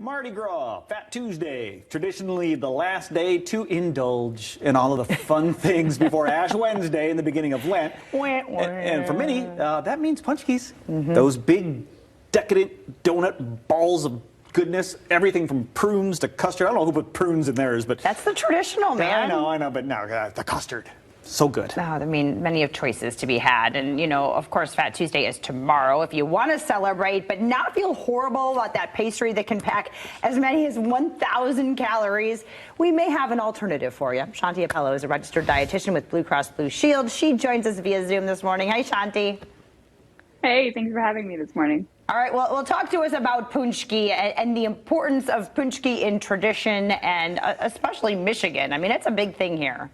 Mardi Gras, Fat Tuesday, traditionally the last day to indulge in all of the fun things before Ash Wednesday and the beginning of Lent. And for many, that means paczkis. Those big, decadent donut balls of goodness, everything from prunes to custard. I don't know who put prunes in theirs, but that's the traditional, man. I know, but no, the custard. So good. Oh, I mean, many of choices to be had. And, you know, of course, Fat Tuesday is tomorrow if you want to celebrate, but not feel horrible about that pastry that can pack as many as 1,000 calories. We may have an alternative for you. Shanthi Appelö is a registered dietitian with Blue Cross Blue Shield. She joins us via Zoom this morning. Hi, Shanthi. Hey, thanks for having me this morning. All right, well, talk to us about paczki and the importance of paczki in tradition and especially Michigan. I mean, it's a big thing here.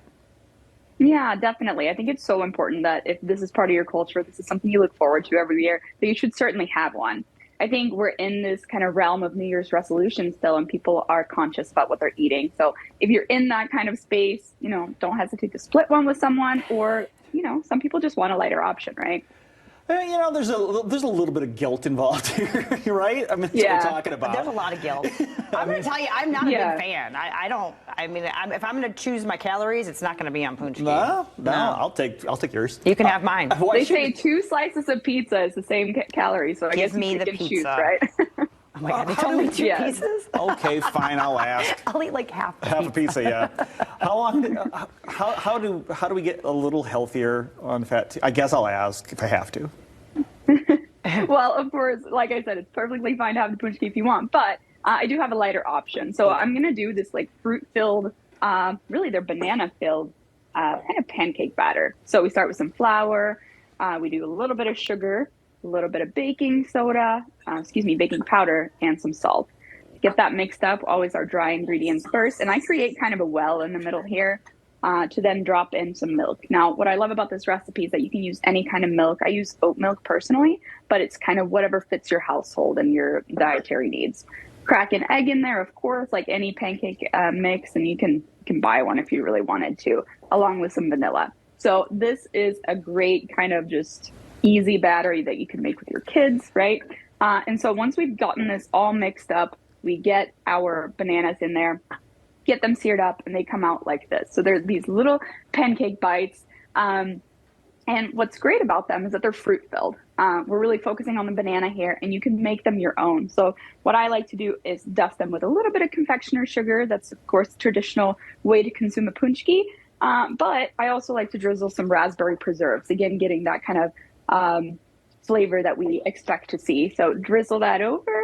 Yeah, definitely. I think it's so important that if this is part of your culture, this is something you look forward to every year, that you should certainly have one. I think we're in this kind of realm of New Year's resolutions still, and people are conscious about what they're eating. So if you're in that kind of space, you know, don't hesitate to split one with someone, or, you know, some people just want a lighter option, right? You know, there's a little bit of guilt involved here, right? I mean, that's what we're talking about. There's a lot of guilt. I'm going to tell you, I'm not a big fan. I mean, if I'm going to choose my calories, it's not going to be on paczki. No, I'll take yours. You can have mine. They say 2 slices of pizza is the same calories, so I guess you can choose, right? Oh my God, they told me 2 pieces? Okay, fine, I'll ask. I'll eat like half a pizza, yeah. How do we get a little healthier on fat? I guess I'll ask if I have to. Well, of course, like I said, it's perfectly fine to have the paczki if you want, but I do have a lighter option. So I'm going to do this like fruit-filled, really they're banana-filled kind of pancake batter. So we start with some flour, we do a little bit of sugar, a little bit of baking soda, baking powder, and some salt. Get that mixed up, always our dry ingredients first. And I create kind of a well in the middle here to then drop in some milk. Now, what I love about this recipe is that you can use any kind of milk. I use oat milk personally, but it's kind of whatever fits your household and your dietary needs. Crack an egg in there, of course, like any pancake mix, and you can buy one if you really wanted to, along with some vanilla. So this is a great kind of just easy battery that you can make with your kids, right? And so once we've gotten this all mixed up, we get our bananas in there, get them seared up, and they come out like this. So they're these little pancake bites. And what's great about them is that they're fruit filled. We're really focusing on the banana here, and you can make them your own. So what I like to do is dust them with a little bit of confectioner's sugar. That's, of course, the traditional way to consume a paczki. But I also like to drizzle some raspberry preserves, again, getting that kind of flavor that we expect to see. So drizzle that over,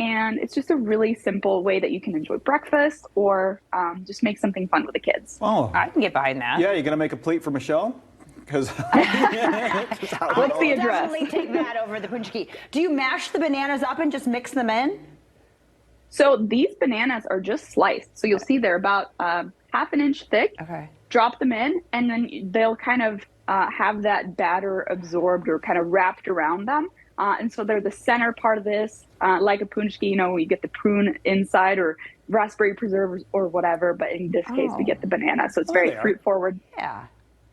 and it's just a really simple way that you can enjoy breakfast or just make something fun with the kids. Oh, I can get behind that. Yeah, you're going to make a plate for Michelle? Because what's the address? Definitely take that over the paczki. Do you mash the bananas up and just mix them in? So these bananas are just sliced. So you'll see they're about half an inch thick. Okay. Drop them in, and then they'll kind of have that batter absorbed or kind of wrapped around them. And so they're the center part of this, like a paczki, you know, you get the prune inside or raspberry preserves or whatever. But in this case, we get the banana. So it's very fruit forward. Yeah.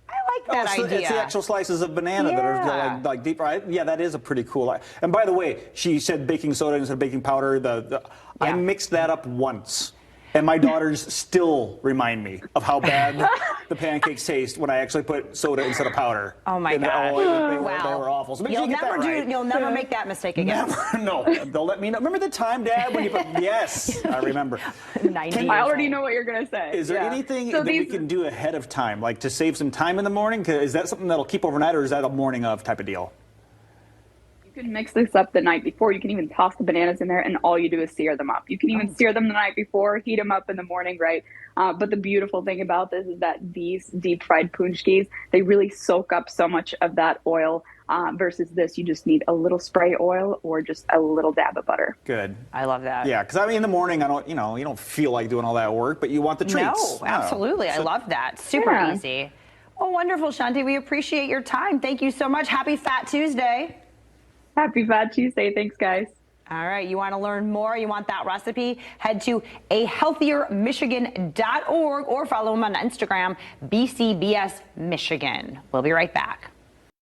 I like that idea. It's the actual slices of banana that are like deep fried. Yeah, that is a pretty cool. And by the way, she said baking soda instead of baking powder. I mixed that up once. And my daughters still remind me of how bad the pancakes taste when I actually put soda instead of powder. Oh my God! They were awful. So You'll never make that mistake again. Never. No, they'll let me know. Remember the time, Dad, when you put? Yes, I remember. I already know what you're gonna say. Is there anything that we can do ahead of time, like to save some time in the morning? Is that something that'll keep overnight, or is that a morning of type of deal? You can mix this up the night before. You can even toss the bananas in there, and all you do is sear them up. You can even sear them the night before, heat them up in the morning, right? But the beautiful thing about this is that these deep fried paczkis, they really soak up so much of that oil versus this. You just need a little spray oil or just a little dab of butter. Good. I love that. Yeah, because I mean, in the morning, you don't feel like doing all that work, but you want the treats. No, absolutely. I love that. Super easy. Well, wonderful, Shanthi. We appreciate your time. Thank you so much. Happy Fat Tuesday. Happy Fat Tuesday. Thanks, guys. All right. You want to learn more? You want that recipe? Head to ahealthiermichigan.org or follow them on Instagram, BCBS Michigan. We'll be right back.